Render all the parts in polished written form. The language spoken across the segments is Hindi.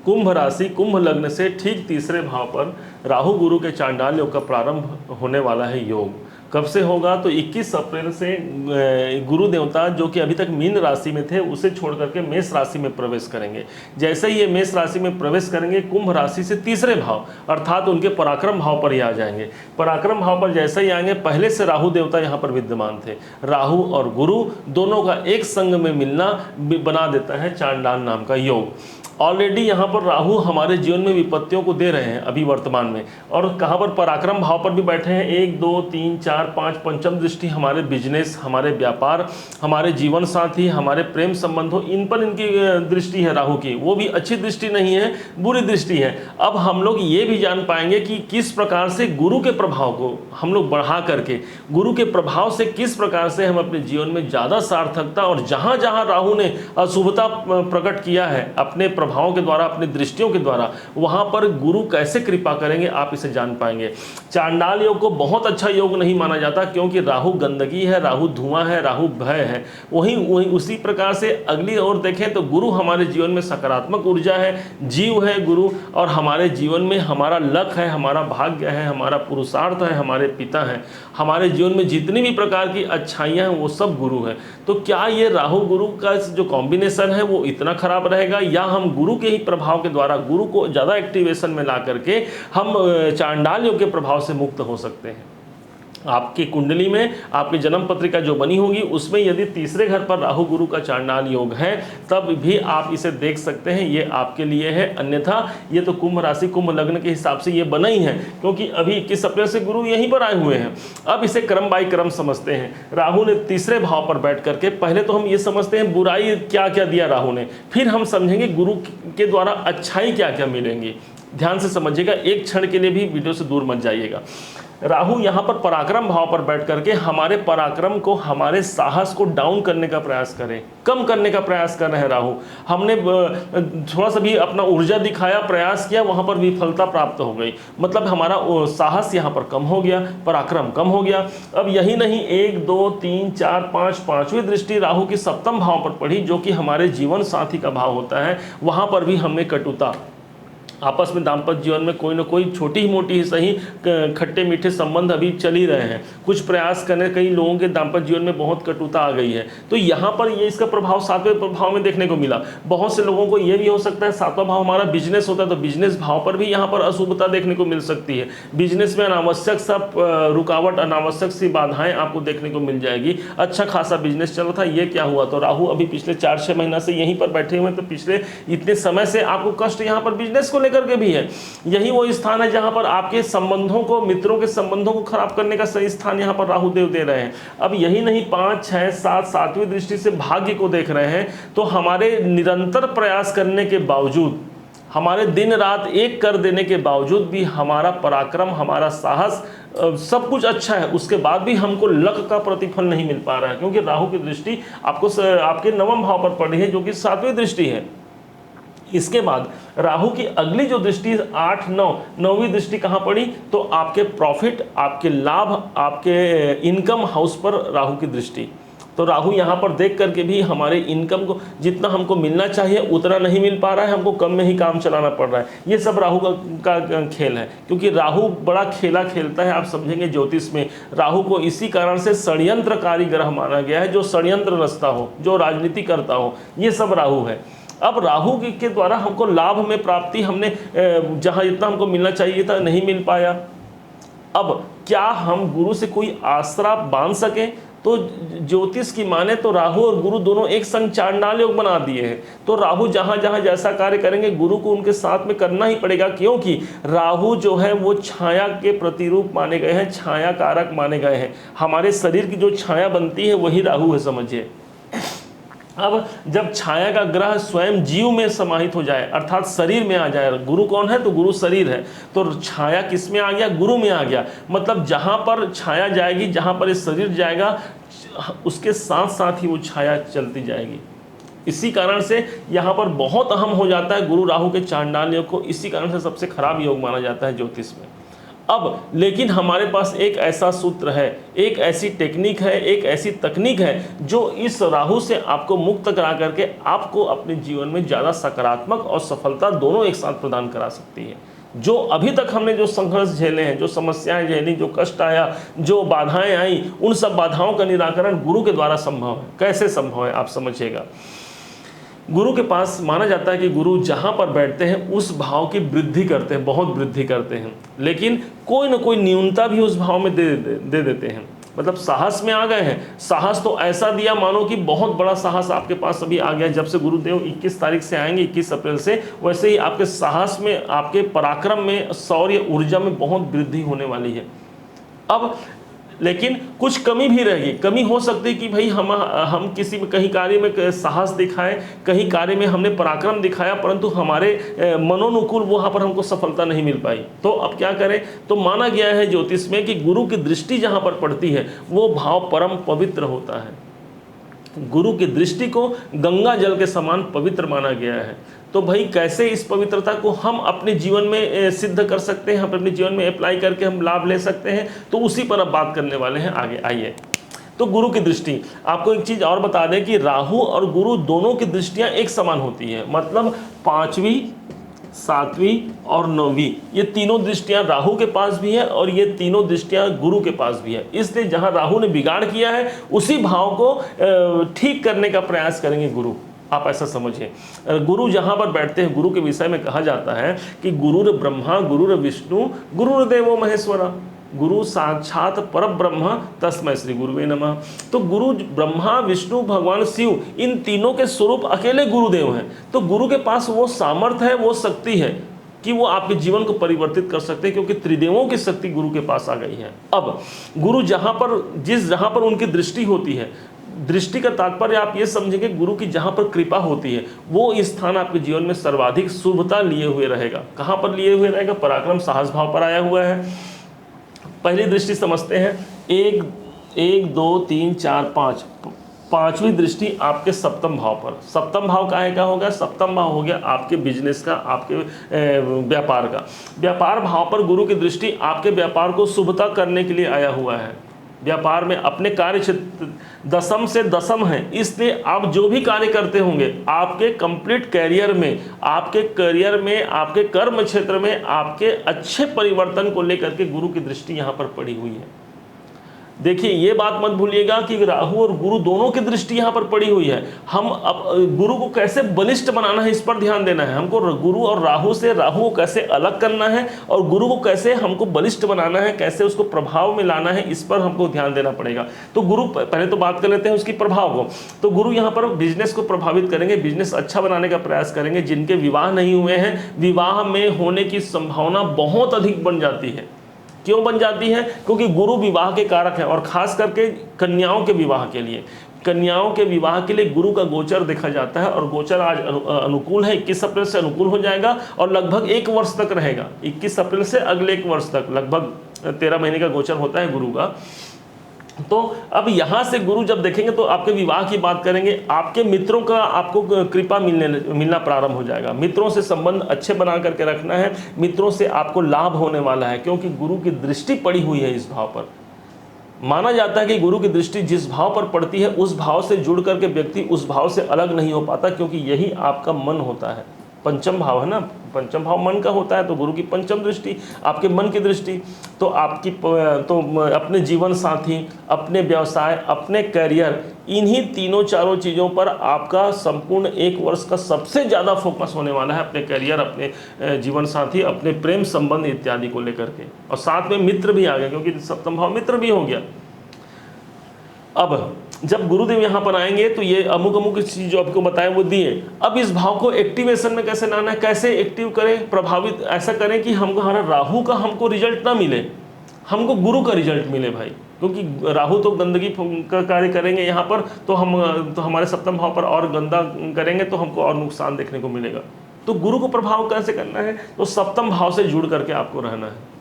कुंभ राशि कुंभ लग्न से ठीक तीसरे भाव पर राहु गुरु के चांडाल योग का प्रारंभ होने वाला है योग। कब से होगा? तो 21 अप्रैल से गुरु देवता जो कि अभी तक मीन राशि में थे उसे छोड़ करके मेष राशि में प्रवेश करेंगे। जैसे ही ये मेष राशि में प्रवेश करेंगे कुंभ राशि से तीसरे भाव अर्थात उनके पराक्रम भाव पर ही आ जाएंगे। पराक्रम भाव पर जैसे ही आएंगे, पहले से राहु देवता यहाँ पर विद्यमान थे। राहु और गुरु दोनों का एक संग में मिलना बना देता है चांडाल नाम का योग। ऑलरेडी यहाँ पर राहु हमारे जीवन में विपत्तियों को दे रहे हैं अभी वर्तमान में, और कहाँ पर पराक्रम भाव पर भी बैठे हैं। 1 2 3 4 5 पंचम दृष्टि हमारे बिजनेस, हमारे व्यापार, हमारे जीवन साथी, हमारे प्रेम संबंधों, इन पर इनकी दृष्टि है राहु की। वो भी अच्छी दृष्टि नहीं है, बुरी दृष्टि है। अब हम लोग ये भी जान पाएंगे कि किस प्रकार से गुरु के प्रभाव को हम लोग बढ़ा करके, गुरु के प्रभाव से किस प्रकार से हम अपने जीवन में ज़्यादा सार्थकता, और जहाँ जहाँ राहु ने अशुभता प्रकट किया है अपने भावों के द्वारा, अपनी दृष्टियों के द्वारा, वहां पर गुरु कैसे कृपा करेंगे आप इसे जान पाएंगे। चांडाल योग को बहुत अच्छा योग नहीं माना जाता, क्योंकि राहु गंदगी है, राहु धुआं है, राहु भय है। वहीं उसी प्रकार से अगली ओर देखें तो गुरु हमारे जीवन में सकारात्मक ऊर्जा है, जीव है गुरु, और हमारे जीवन में हमारा लक है, हमारा भाग्य है, हमारा पुरुषार्थ है, हमारे पिता हैं। हमारे जीवन में जितनी भी प्रकार की अच्छाइयाँ हैं वो सब गुरु है। तो क्या ये राहु गुरु का जो कॉम्बिनेशन है वो इतना खराब रहेगा, या हम गुरु के ही प्रभाव के द्वारा, गुरु को ज़्यादा एक्टिवेशन में ला करके हम चांडाल योग के प्रभाव से मुक्त हो सकते हैं? आपकी कुंडली में आपकी जन्म पत्रिका जो बनी होगी उसमें यदि तीसरे घर पर राहु गुरु का चांडाल योग है तब भी आप इसे देख सकते हैं, ये आपके लिए है। अन्यथा ये तो कुंभ राशि कुंभ लग्न के हिसाब से ये बना ही है, क्योंकि अभी 21 अप्रैल से गुरु यहीं पर आए हुए हैं। अब इसे क्रम बाई क्रम समझते हैं। राहु ने तीसरे भाव पर बैठ करके पहले तो हम ये समझते हैं बुराई क्या क्या दिया राहु ने, फिर हम समझेंगे गुरु के द्वारा अच्छाई क्या क्या मिलेंगी। ध्यान से समझिएगा, एक क्षण के लिए भी वीडियो से दूर मत जाइएगा। राहु यहाँ पर पराक्रम भाव पर बैठ करके हमारे पराक्रम को, हमारे साहस को डाउन करने का प्रयास करें, कम करने का प्रयास कर रहे हैं राहु। हमने थोड़ा सा भी अपना ऊर्जा दिखाया, प्रयास किया, वहाँ पर विफलता प्राप्त हो गई, मतलब हमारा साहस यहाँ पर कम हो गया, पराक्रम कम हो गया। अब यही नहीं, 1 2 3 4 5 पाँचवीं दृष्टि राहु की सप्तम भाव पर पड़ी, जो कि हमारे जीवन साथी का भाव होता है। वहाँ पर भी हमने कटुता, आपस में दाम्पत्य जीवन में कोई ना कोई छोटी ही मोटी ही सही खट्टे मीठे संबंध अभी चल ही रहे हैं, कुछ प्रयास करने, कई लोगों के दाम्पत्य जीवन में बहुत कटुता आ गई है। तो यहाँ पर ये इसका प्रभाव सातवें प्रभाव में देखने को मिला। बहुत से लोगों को ये भी हो सकता है, सातवां भाव हमारा बिजनेस होता है तो बिजनेस भाव पर भी यहाँ पर अशुभता देखने को मिल सकती है। बिजनेस में अनावश्यक सा रुकावट, अनावश्यक सी बाधाएं आपको देखने को मिल जाएगी। अच्छा खासा बिजनेस चल रहा था, ये क्या हुआ? तो राहु अभी पिछले 4-6 महीना से यहीं पर बैठे हुए हैं, तो पिछले इतने समय से आपको कष्ट यहाँ पर बिजनेस को करके भी है। यही वो स्थान है जहां पर आपके संबंधों को, मित्रों के संबंधों को खराब करने का सही स्थान यहां पर राहु देव दे रहे हैं। अब यही नहीं, 5 6 7 सातवीं दृष्टि से भाग्य को देख रहे हैं। तो हमारे निरंतर प्रयास करने के बावजूद, हमारे दिन रात एक कर देने के बावजूद भी हमारा पराक्रम, हमारा साहस, सब कुछ अच्छा है, उसके बाद भी हमको लक का प्रतिफल नहीं मिल पा रहा है, क्योंकि राहु की दृष्टि आपको आपके नवम भाव पर पड़ी है, जो कि 7वीं दृष्टि है। इसके बाद राहु की अगली जो दृष्टि 8 9 9वीं दृष्टि कहाँ पड़ी? तो आपके प्रॉफिट, आपके लाभ, आपके इनकम हाउस पर राहु की दृष्टि। तो राहु यहाँ पर देख करके भी हमारे इनकम को जितना हमको मिलना चाहिए उतना नहीं मिल पा रहा है, हमको कम में ही काम चलाना पड़ रहा है। ये सब राहु का खेल है, क्योंकि राहु बड़ा खेला खेलता है। आप समझेंगे ज्योतिष में राहु को इसी कारण से षड्यंत्रकारी ग्रह माना गया है, जो षड्यंत्र रचता हो, जो राजनीति करता हो, ये सब राहु है। अब राहु के द्वारा हमको लाभ में प्राप्ति, हमने जहाँ इतना हमको मिलना चाहिए था नहीं मिल पाया। अब क्या हम गुरु से कोई आसरा बांध सके? तो ज्योतिष की माने तो राहु और गुरु दोनों एक संग चांडाल योग बना दिए हैं। तो राहु जहाँ जहाँ जैसा कार्य करेंगे गुरु को उनके साथ में करना ही पड़ेगा, क्योंकि राहु जो है वो छाया के प्रतिरूप माने गए हैं, छाया कारक माने गए हैं। हमारे शरीर की जो छाया बनती है वही राहु है, समझिए। अब जब छाया का ग्रह स्वयं जीव में समाहित हो जाए, अर्थात शरीर में आ जाए, गुरु कौन है? तो गुरु शरीर है, तो छाया किस में आ गया? गुरु में आ गया। मतलब जहाँ पर छाया जाएगी, जहाँ पर ये शरीर जाएगा, उसके साथ साथ ही वो छाया चलती जाएगी। इसी कारण से यहाँ पर बहुत अहम हो जाता है गुरु राहु के चांडाल योग को, इसी कारण से सबसे खराब योग माना जाता है ज्योतिष में। अब लेकिन हमारे पास एक ऐसा सूत्र है, एक ऐसी टेक्निक है, एक ऐसी तकनीक है जो इस राहु से आपको मुक्त करा करके आपको अपने जीवन में ज़्यादा सकारात्मक और सफलता दोनों एक साथ प्रदान करा सकती है। जो अभी तक हमने जो संघर्ष झेले हैं, जो समस्याएं झेली, जो कष्ट आया, जो बाधाएं आई, उन सब बाधाओं का निराकरण गुरु के द्वारा संभव है। कैसे संभव है आप समझिएगा। गुरु के पास माना जाता है कि गुरु जहाँ पर बैठते हैं उस भाव की वृद्धि करते हैं, बहुत वृद्धि करते हैं, लेकिन कोई ना कोई न्यूनता भी उस भाव में दे देते हैं। मतलब साहस में आ गए हैं, साहस तो ऐसा दिया मानो कि बहुत बड़ा साहस आपके पास अभी आ गया। जब से गुरुदेव 21 तारीख से आएंगे, 21 अप्रैल से, वैसे ही आपके साहस में, आपके पराक्रम में, शौर्य, ऊर्जा में बहुत वृद्धि होने वाली है। अब लेकिन कुछ कमी भी रहेगी। कमी हो सकती है कि भाई हम किसी में कहीं कार्य में साहस दिखाएं, कहीं कार्य में हमने पराक्रम दिखाया, परंतु हमारे मनोनुकूल वहाँ पर हमको सफलता नहीं मिल पाई। तो अब क्या करें? तो माना गया है ज्योतिष में कि गुरु की दृष्टि जहाँ पर पड़ती है वो भाव परम पवित्र होता है। गुरु की दृष्टि को गंगा जल के समान पवित्र माना गया है। तो भाई कैसे इस पवित्रता को हम अपने जीवन में सिद्ध कर सकते हैं, हम अपने जीवन में अप्लाई करके हम लाभ ले सकते हैं, तो उसी पर अब बात करने वाले हैं आगे। आइए, तो गुरु की दृष्टि, आपको एक चीज़ और बता दें कि राहु और गुरु दोनों की दृष्टियां एक समान होती है। मतलब 5वीं, 7वीं और 9वीं, ये तीनों दृष्टियां राहु के पास भी है और ये तीनों दृष्टियां गुरु के पास भी है। इसलिए जहां राहु ने बिगाड़ किया है उसी भाव को ठीक करने का प्रयास करेंगे गुरु। आप ऐसा समझिए, गुरु जहाँ पर बैठते हैं, गुरु के विषय में कहा जाता है कि गुरुर ब्रह्मा गुरुर विष्णु गुरुर्देवो महेश्वरा, गुरु साक्षात परब्रह्म तस्मै श्री गुरुवे नमः। तो गुरु ब्रह्मा, विष्णु, भगवान शिव, इन तीनों के स्वरूप अकेले गुरुदेव हैं। तो गुरु के पास वो सामर्थ्य है, वो शक्ति है कि वो आपके जीवन को परिवर्तित कर सकते हैं, क्योंकि त्रिदेवों की शक्ति गुरु के पास आ गई है। अब गुरु जहाँ पर उनकी दृष्टि होती है, दृष्टि का तात्पर्य आप ये समझेंगे, गुरु की जहाँ पर कृपा होती है वो स्थान आपके जीवन में सर्वाधिक शुभता लिए हुए रहेगा। कहाँ पर लिए हुए रहेगा? पराक्रम, साहस भाव पर आया हुआ है। पहली दृष्टि समझते हैं, 1 2 3 4 5, 5वीं दृष्टि आपके सप्तम भाव पर। सप्तम भाव काहे का होगा? सप्तम भाव हो गया आपके बिजनेस का, आपके व्यापार का। व्यापार भाव पर गुरु की दृष्टि आपके व्यापार को शुभता करने के लिए आया हुआ है। व्यापार में अपने कार्य क्षेत्र दशम से दशम है, इसलिए आप जो भी कार्य करते होंगे आपके कंप्लीट कैरियर में, आपके कर्म क्षेत्र में आपके अच्छे परिवर्तन को लेकर के गुरु की दृष्टि यहाँ पर पड़ी हुई है। देखिए, ये बात मत भूलिएगा कि राहु और गुरु दोनों की दृष्टि यहाँ पर पड़ी हुई है। हम अब गुरु को कैसे बलिष्ठ बनाना है इस पर ध्यान देना है हमको। गुरु और राहु से, राहु को कैसे अलग करना है और गुरु को कैसे हमको बलिष्ठ बनाना है, कैसे उसको प्रभाव में लाना है, इस पर हमको ध्यान देना पड़ेगा। तो गुरु, पहले तो बात कर लेते हैं उसकी प्रभाव को। तो गुरु यहाँ पर बिजनेस को प्रभावित करेंगे, बिजनेस अच्छा बनाने का प्रयास करेंगे। जिनके विवाह नहीं हुए हैं, विवाह में होने की संभावना बहुत अधिक बन जाती है। क्यों बन जाती है? क्योंकि गुरु विवाह के कारक है, और खास करके कन्याओं के विवाह के लिए, कन्याओं के विवाह के लिए गुरु का गोचर देखा जाता है। और गोचर आज अनुकूल है, 21 अप्रैल से अनुकूल हो जाएगा और लगभग 1 वर्ष तक रहेगा। 21 अप्रैल से अगले 1 वर्ष तक, लगभग 13 महीने का गोचर होता है गुरु का। तो अब यहाँ से गुरु जब देखेंगे तो आपके विवाह की बात करेंगे, आपके मित्रों का आपको कृपा मिलना प्रारंभ हो जाएगा। मित्रों से संबंध अच्छे बना करके रखना है, मित्रों से आपको लाभ होने वाला है, क्योंकि गुरु की दृष्टि पड़ी हुई है इस भाव पर। माना जाता है कि गुरु की दृष्टि जिस भाव पर पड़ती है उस भाव से जुड़ करके व्यक्ति उस भाव से अलग नहीं हो पाता, क्योंकि यही आपका मन होता है। पंचम भाव है ना, पंचम भाव मन का होता है। तो गुरु की पंचम दृष्टि आपके मन की दृष्टि, तो अपने जीवन साथी, अपने व्यवसाय, अपने करियर, इन्हीं तीनों चारों चीज़ों पर आपका संपूर्ण 1 वर्ष का सबसे ज़्यादा फोकस होने वाला है। अपने करियर, अपने जीवन साथी, अपने प्रेम संबंध इत्यादि को लेकर के। और साथ में मित्र भी आ गए, क्योंकि सप्तम भाव मित्र भी हो गया। अब जब गुरुदेव यहाँ पर आएंगे तो ये अमुक चीज़ जो आपको बताएं वो दिए। अब इस भाव को एक्टिवेशन में कैसे लाना है, कैसे एक्टिव करें, प्रभावित ऐसा करें कि हमको हमारा राहु का हमको रिजल्ट ना मिले, हमको गुरु का रिजल्ट मिले भाई। क्योंकि राहु तो गंदगी का कार्य करेंगे यहाँ पर, तो हमारे सप्तम भाव पर और गंदा करेंगे तो हमको और नुकसान देखने को मिलेगा। तो गुरु को प्रभाव कैसे करना है? तो सप्तम भाव से जुड़ करके आपको रहना है।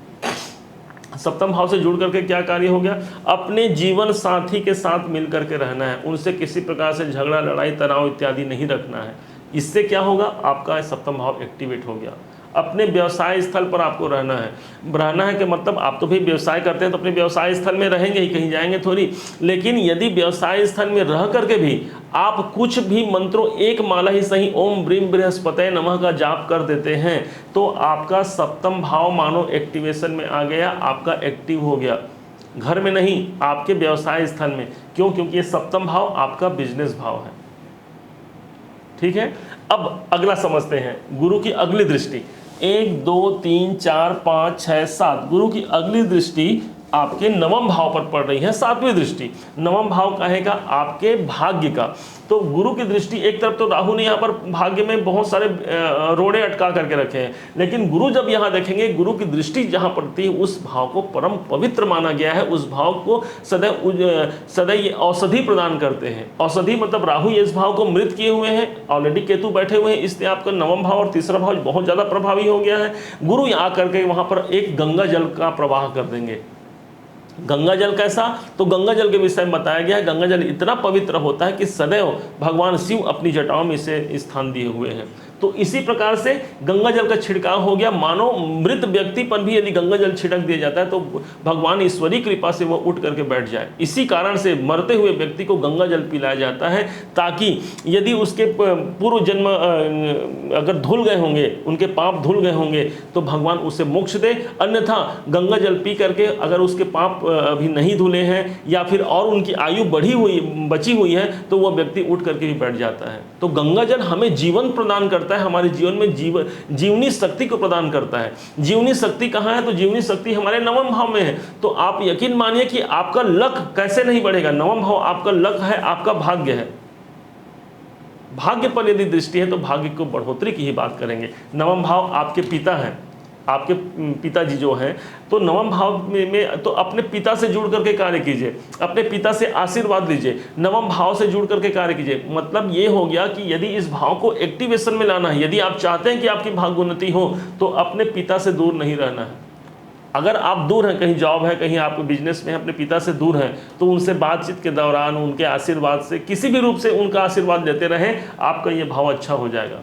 सप्तम भाव से जुड़ करके क्या कार्य हो गया? अपने जीवन साथी के साथ मिल करके रहना है, उनसे किसी प्रकार से झगड़ा, लड़ाई, तनाव इत्यादि नहीं रखना है। इससे क्या होगा, आपका सप्तम भाव एक्टिवेट हो गया। अपने व्यवसाय स्थल पर आपको रहना है कि मतलब आप तो भी व्यवसाय करते हैं तो अपने व्यवसाय स्थल में रहेंगे ही, कहीं जाएंगे थोड़ी। लेकिन यदि व्यवसाय स्थल में रह करके भी आप कुछ भी मंत्रों, एक माला ही सही, ओम ब्रीम बृहस्पतये नमः का जाप कर देते हैं तो आपका सप्तम भाव मानो एक्टिवेशन में आ गया, आपका एक्टिव हो गया। घर में नहीं, आपके व्यवसाय स्थल में। क्यों? क्योंकि ये सप्तम भाव आपका बिजनेस भाव है। ठीक है, अब अगला समझते हैं, गुरु की अगली दृष्टि। 1 2 3 4 5 6 7 गुरु की अगली दृष्टि आपके नवम भाव पर पड़ रही है, 7वीं दृष्टि। नवम भाव कहेगा आपके भाग्य का। तो गुरु की दृष्टि, एक तरफ तो राहु ने यहाँ पर भाग्य में बहुत सारे रोड़े अटका करके रखे हैं, लेकिन गुरु जब यहाँ देखेंगे, गुरु की दृष्टि जहाँ पड़ती है उस भाव को परम पवित्र माना गया है। उस भाव को सदैव ये औषधि प्रदान करते हैं। औषधि मतलब राहु इस भाव को मृत किए हुए हैं, ऑलरेडी केतु बैठे हुए हैं, इसलिए आपका नवम भाव और तीसरा भाव बहुत ज़्यादा प्रभावी हो गया है। गुरु यहाँ करके वहाँ पर एक गंगा जल का प्रवाह कर देंगे। गंगा जल कैसा? तो गंगा जल के विषय में बताया गया है, गंगा जल इतना पवित्र होता है कि सदैव भगवान शिव अपनी जटाओं में इसे स्थान दिए हुए हैं। तो इसी प्रकार से गंगा जल का छिड़काव हो गया। मानो मृत व्यक्ति पर भी यदि गंगा जल छिड़क दिया जाता है तो भगवान ईश्वरी कृपा से वह उठ करके बैठ जाए। इसी कारण से मरते हुए व्यक्ति को गंगा जल पिलाया जाता है, ताकि यदि उसके पूर्व जन्म अगर धुल गए होंगे, उनके पाप धुल गए होंगे तो भगवान उसे मोक्ष दे। अन्यथा गंगा जल पी करके अगर उसके पाप अभी नहीं धुले हैं या फिर और उनकी आयु बची हुई है तो वह व्यक्ति उठ करके भी बैठ जाता है। तो गंगा जल हमें जीवन प्रदान करता है, हमारे जीवन में जीवनी शक्ति को प्रदान करता है। जीवनी शक्ति कहाँ है? तो जीवनी शक्ति हमारे नवम भाव में है। तो आप यकीन मानिए कि आपका लक कैसे नहीं बढ़ेगा। नवम भाव आपका लक है, आपका भाग्य है। भाग्य पर यदि दृष्टि है तो भाग्य को बढ़ोतरी की ही बात करेंगे। नवम भाव आपके पिता हैं, आपके पिताजी जो हैं, तो नवम भाव में तो अपने पिता से जुड़ करके कार्य कीजिए, अपने पिता से आशीर्वाद लीजिए, नवम भाव से जुड़ करके कार्य कीजिए। मतलब ये हो गया कि यदि इस भाव को एक्टिवेशन में लाना है, यदि आप चाहते हैं कि आपकी भाग्योन्नति हो तो अपने पिता से दूर नहीं रहना है। अगर आप दूर हैं, कहीं जॉब है, कहीं आप बिजनेस में हैं, अपने पिता से दूर हैं, तो उनसे बातचीत के दौरान उनके आशीर्वाद से किसी भी रूप से उनका आशीर्वाद लेते रहें, आपका ये भाव अच्छा हो जाएगा।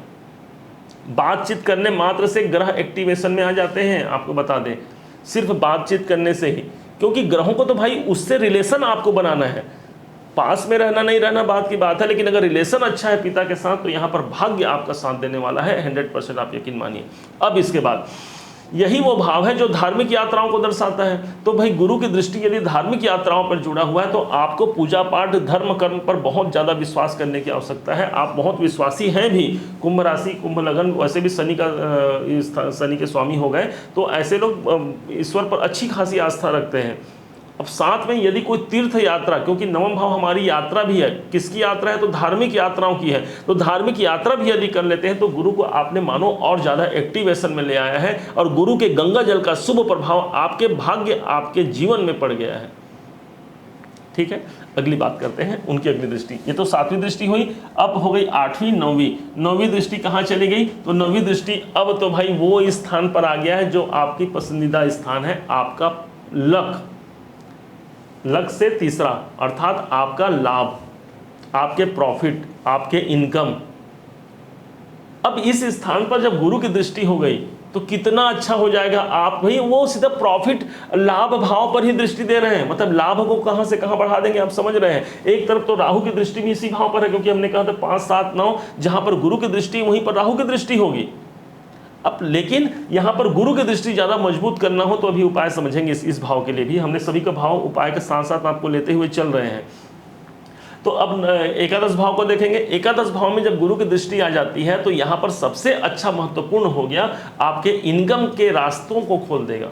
बातचीत करने मात्र से ग्रह एक्टिवेशन में आ जाते हैं, आपको बता दें, सिर्फ बातचीत करने से ही। क्योंकि ग्रहों को तो भाई उससे रिलेशन आपको बनाना है, पास में रहना नहीं रहना बात की बात है, लेकिन अगर रिलेशन अच्छा है पिता के साथ तो यहाँ पर भाग्य आपका साथ देने वाला है, 100% आप यकीन मानिए। अब इसके बाद यही वो भाव है जो धार्मिक यात्राओं को दर्शाता है। तो भाई गुरु की दृष्टि यदि धार्मिक यात्राओं पर जुड़ा हुआ है तो आपको पूजा पाठ धर्म कर्म पर बहुत ज़्यादा विश्वास करने की आवश्यकता है। आप बहुत विश्वासी हैं भी, कुंभ राशि कुंभ लगन, वैसे भी शनि के स्वामी हो गए, तो ऐसे लोग ईश्वर पर अच्छी खासी आस्था रखते हैं। अब साथ में यदि कोई तीर्थ यात्रा, क्योंकि नवम भाव हमारी यात्रा भी है, किसकी यात्रा है? तो धार्मिक यात्राओं की है। तो धार्मिक यात्रा भी यदि कर लेते हैं तो गुरु को आपने मानो और ज़्यादा एक्टिवेशन में ले आया है और गुरु के गंगा जल का शुभ प्रभाव आपके भाग्य, आपके जीवन में पड़ गया है। ठीक है, अगली बात करते हैं उनकी अगली दृष्टि। ये तो 7वीं दृष्टि हुई, अब हो गई 8वीं 9वीं दृष्टि कहाँ चली गई? तो 9वीं दृष्टि अब तो भाई वो स्थान पर आ गया है जो आपकी पसंदीदा स्थान है, आपका लक से तीसरा, अर्थात आपका लाभ, आपके प्रॉफिट, आपके इनकम। अब इस स्थान पर जब गुरु की दृष्टि हो गई तो कितना अच्छा हो जाएगा। आप भाई वो सीधा प्रॉफिट लाभ भाव पर ही दृष्टि दे रहे हैं, मतलब लाभ को कहां से कहां बढ़ा देंगे, आप समझ रहे हैं। एक तरफ तो राहु की दृष्टि भी इसी भाव पर है, क्योंकि हमने कहा था 5 7 9 जहां पर गुरु की दृष्टि वहीं पर राहु की दृष्टि होगी। अब लेकिन यहाँ पर गुरु की दृष्टि ज़्यादा मजबूत करना हो तो अभी उपाय समझेंगे इस भाव के लिए भी। हमने सभी का भाव उपाय के साथ साथ आपको लेते हुए चल रहे हैं। तो अब एकादश भाव को देखेंगे। एकादश भाव में जब गुरु की दृष्टि आ जाती है तो यहाँ पर सबसे अच्छा महत्वपूर्ण हो गया, आपके इनकम के रास्तों को खोल देगा।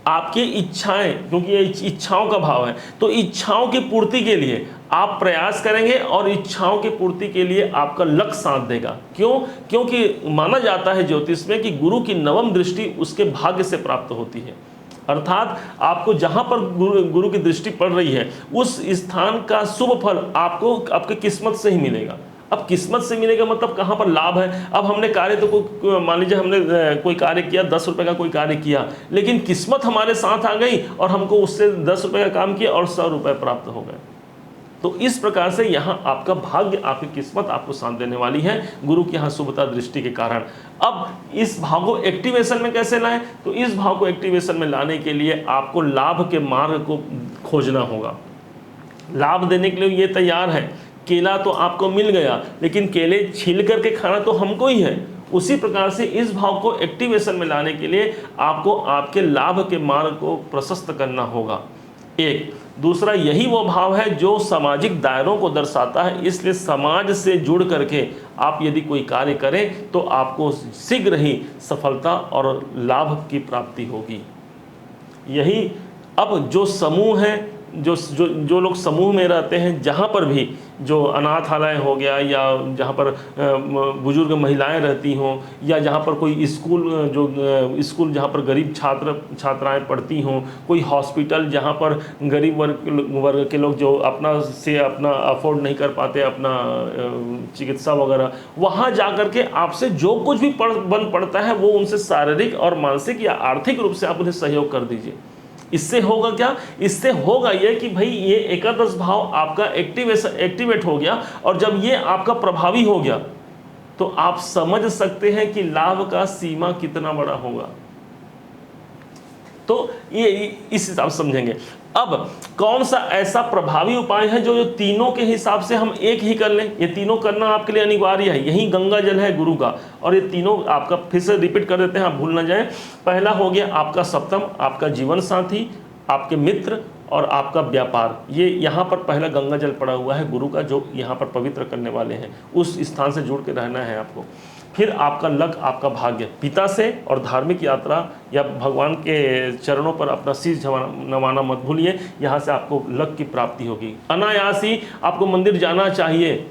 आपकी इच्छाएं, क्योंकि ये इच्छाओं का भाव है, तो इच्छाओं की पूर्ति के लिए आप प्रयास करेंगे और इच्छाओं की पूर्ति के लिए आपका लक्ष्य साथ देगा। क्यों? क्योंकि माना जाता है ज्योतिष में कि गुरु की नवम दृष्टि उसके भाग्य से प्राप्त होती है। अर्थात आपको जहां पर गुरु की दृष्टि पड़ रही है उस स्थान का शुभ फल आपको आपकी किस्मत से ही मिलेगा। अब किस्मत से मिलेगा मतलब कहाँ पर लाभ है। अब हमने कार्य तो मान लीजिए हमने कोई कार्य किया, 10 रुपये का कोई कार्य किया, लेकिन किस्मत हमारे साथ आ गई और हमको उससे 10 रुपये का काम किया और 100 रुपये प्राप्त हो गए। तो इस प्रकार से यहाँ आपका भाग्य, आपकी किस्मत आपको साथ देने वाली है गुरु की यहाँ शुभता दृष्टि के कारण। अब इस भाव को एक्टिवेशन में कैसे लाएं? तो इस भाव को एक्टिवेशन में लाने के लिए आपको लाभ के मार्ग को खोजना होगा। लाभ देने के लिए ये तैयार है। केला तो आपको मिल गया, लेकिन केले छील करके खाना तो हमको ही है। उसी प्रकार से इस भाव को एक्टिवेशन में लाने के लिए आपको आपके लाभ के मार्ग को प्रशस्त करना होगा। एक दूसरा, यही वो भाव है जो सामाजिक दायरों को दर्शाता है, इसलिए समाज से जुड़ करके आप यदि कोई कार्य करें तो आपको शीघ्र ही सफलता और लाभ की प्राप्ति होगी। यही अब जो समूह है, जो लोग समूह में रहते हैं, जहाँ पर भी जो अनाथालय हो गया या जहाँ पर बुजुर्ग महिलाएं रहती हों, या जहाँ पर कोई स्कूल जहाँ पर गरीब छात्राएं पढ़ती हों, कोई हॉस्पिटल जहाँ पर गरीब वर्ग के लोग जो अपना अफोर्ड नहीं कर पाते अपना चिकित्सा वगैरह, वहाँ जा कर के आपसे जो कुछ भी बन पड़ता है वो उनसे शारीरिक और मानसिक या आर्थिक रूप से आप उन्हें सहयोग कर दीजिए। इससे होगा क्या? इससे होगा ये कि भाई ये एकादश भाव आपका एक्टिवेट हो गया, और जब ये आपका प्रभावी हो गया तो आप समझ सकते हैं कि लाभ का सीमा कितना बड़ा होगा। तो ये इस हिसाब से समझेंगे। अब कौन सा ऐसा प्रभावी उपाय है जो तीनों के हिसाब से हम एक ही कर लें? ये तीनों करना आपके लिए अनिवार्य है। यही गंगा जल है गुरु का, और ये तीनों आपका फिर से रिपीट कर देते हैं, आप भूल ना जाएं। पहला हो गया आपका सप्तम, आपका जीवन साथी, आपके मित्र और आपका व्यापार। ये यहाँ पर पहला गंगा जल पड़ा हुआ है गुरु का, जो यहाँ पर पवित्र करने वाले हैं। उस स्थान से जुड़ के रहना है आपको। फिर आपका लक, आपका भाग्य, पिता से और धार्मिक यात्रा या भगवान के चरणों पर अपना शीश नवाना मत भूलिए, यहाँ से आपको लक की प्राप्ति होगी। अनायास ही आपको मंदिर जाना चाहिए।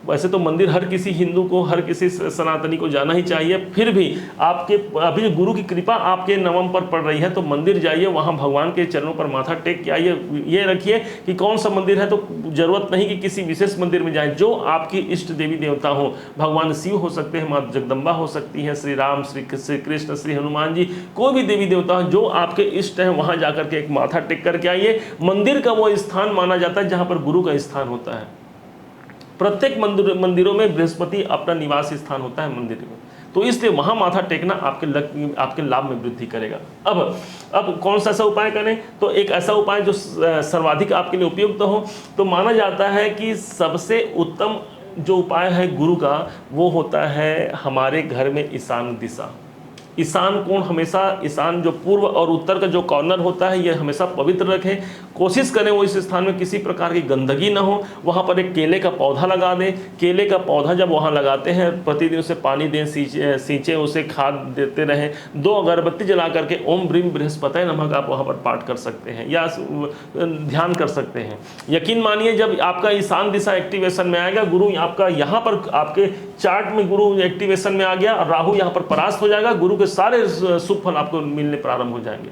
वैसे तो मंदिर हर किसी हिंदू को, हर किसी सनातनी को जाना ही चाहिए, फिर भी आपके अभी गुरु की कृपा आपके नवम पर पड़ रही है तो मंदिर जाइए, वहाँ भगवान के चरणों पर माथा टेक के आइए। ये रखिए कि कौन सा मंदिर है, तो जरूरत नहीं कि किसी विशेष मंदिर में जाएं, जो आपकी इष्ट देवी देवता हो। भगवान शिव हो सकते हैं, माता जगदम्बा हो सकती हैं, श्री राम, श्री कृष्ण, श्री हनुमान जी, कोई भी देवी देवता हो जो आपके इष्ट हैं, वहाँ जाकर के एक माथा टेक करके आइए। मंदिर का वो स्थान माना जाता है जहाँ पर गुरु का स्थान होता है। प्रत्येक मंदिरों में बृहस्पति अपना निवास स्थान होता है मंदिर में, तो इसलिए वहां माथा टेकना आपके लाभ में वृद्धि करेगा। अब कौन सा ऐसा उपाय करें? तो एक ऐसा उपाय जो सर्वाधिक आपके लिए उपयुक्त हो, तो माना जाता है कि सबसे उत्तम जो उपाय है गुरु का, वो होता है हमारे घर में ईशान दिशा। ईशान कोण हमेशा, ईशान जो पूर्व और उत्तर का जो कॉर्नर होता है, ये हमेशा पवित्र रखें। कोशिश करें वो इस स्थान में किसी प्रकार की गंदगी ना हो। वहाँ पर एक केले का पौधा लगा दें। केले का पौधा जब वहाँ लगाते हैं, प्रतिदिन उसे पानी दें, सींचे, उसे खाद देते रहें। 2 अगरबत्ती जला करके ओम ब्रीम बृहस्पतये नमः आप वहाँ पर पाठ कर सकते हैं या ध्यान कर सकते हैं। यकीन मानिए जब आपका ईशान दिशा एक्टिवेशन में आएगा, गुरु आपका यहाँ पर आपके चार्ट में गुरु एक्टिवेशन में आ गया और राहु यहाँ पर परास्त हो जाएगा, गुरु के सारे शुभ फल आपको मिलने प्रारंभ हो जाएंगे।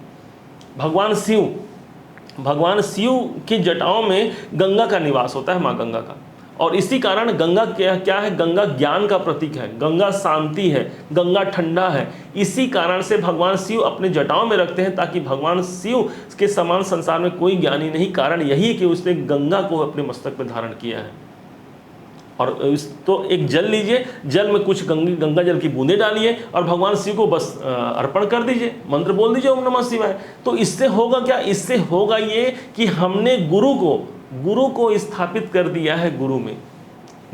भगवान शिव की जटाओं में गंगा का निवास होता है, माँ गंगा का, और इसी कारण गंगा क्या है? गंगा ज्ञान का प्रतीक है, गंगा शांति है, गंगा ठंडा है। इसी कारण से भगवान शिव अपने जटाओं में रखते हैं, ताकि भगवान शिव के समान संसार में कोई ज्ञानी नहीं। कारण यही है कि उसने गंगा को अपने मस्तक पर धारण किया है। और तो एक जल लीजिए, जल में कुछ गंगा जल की बूंदें डालिए और भगवान शिव को बस अर्पण कर दीजिए, मंत्र बोल दीजिए ओम नमः शिवाय। तो इससे होगा क्या? इससे होगा ये कि हमने गुरु को स्थापित कर दिया है गुरु में।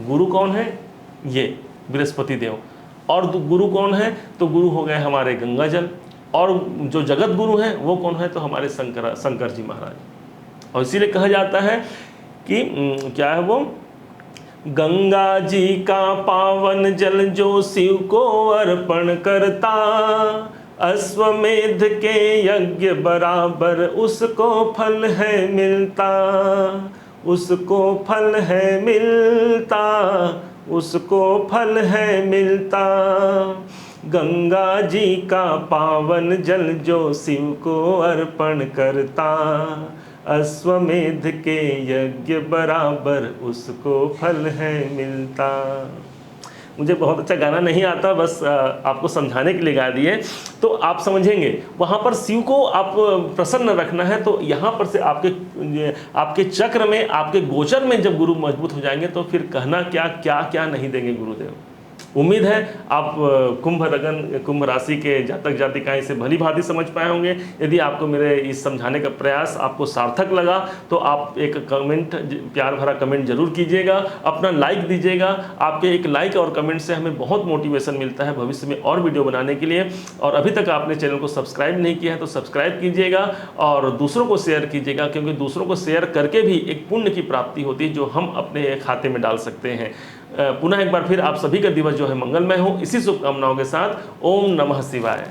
गुरु कौन है? ये बृहस्पति देव। और गुरु कौन है? तो गुरु हो गए हमारे गंगा जल। और जो जगत गुरु हैं वो कौन है? तो हमारे शंकर जी महाराज। और इसीलिए कहा जाता है कि क्या है वो, गंगा जी का पावन जल जो शिव को अर्पण करता, अश्वमेध के यज्ञ बराबर उसको फल है मिलता, उसको फल है मिलता, उसको फल है मिलता। गंगा जी का पावन जल जो शिव को अर्पण करता, अश्वमेध के यज्ञ बराबर उसको फल है मिलता। मुझे बहुत अच्छा गाना नहीं आता, बस आपको समझाने के लिए गा दिए, तो आप समझेंगे। वहाँ पर शिव को आप प्रसन्न रखना है, तो यहाँ पर से आपके चक्र में, आपके गोचर में जब गुरु मजबूत हो जाएंगे तो फिर कहना क्या क्या क्या नहीं देंगे गुरुदेव। उम्मीद है आप कुंभ राशि के जातक जातिकाएं इसे भली भांति समझ पाए होंगे। यदि आपको मेरे इस समझाने का प्रयास आपको सार्थक लगा तो आप एक कमेंट, प्यार भरा कमेंट जरूर कीजिएगा, अपना लाइक दीजिएगा। आपके एक लाइक और कमेंट से हमें बहुत मोटिवेशन मिलता है भविष्य में और वीडियो बनाने के लिए। और अभी तक आपने चैनल को सब्सक्राइब नहीं किया है तो सब्सक्राइब कीजिएगा और दूसरों को शेयर कीजिएगा, क्योंकि दूसरों को शेयर करके भी एक पुण्य की प्राप्ति होती है जो हम अपने खाते में डाल सकते हैं। पुनः एक बार फिर आप सभी का दिवस जो है मंगलमय हो, इसी शुभकामनाओं के साथ ओम नमः शिवाय।